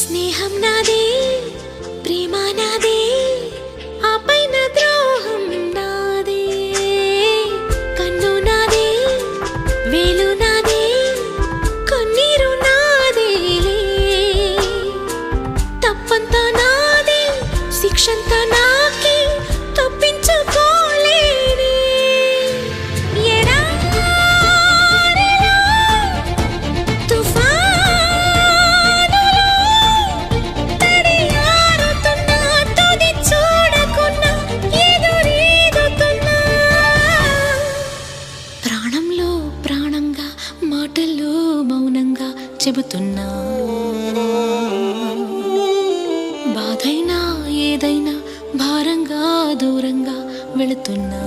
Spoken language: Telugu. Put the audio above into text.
స్నేహం నాదే ప్రేమ నాదే ఆ పైన ద్రోహం నాదే కన్ను నాదే వేలు నాదే కన్నీరు నాదేలే తప్పంతా నాదే శిక్షంతా నాకే తప్పించుకోలేనే ఎడారిలో తుఫానులో తడియారుతున్నా తుది చూడకున్నా ఎదురీదుతున్నా ప్రాణంలో ప్రాణంగా మాటల్లో మౌనంగా చెబుతున్నా బాధైనా ఏదైనా భారంగా దూరంగా వెళుతున్నా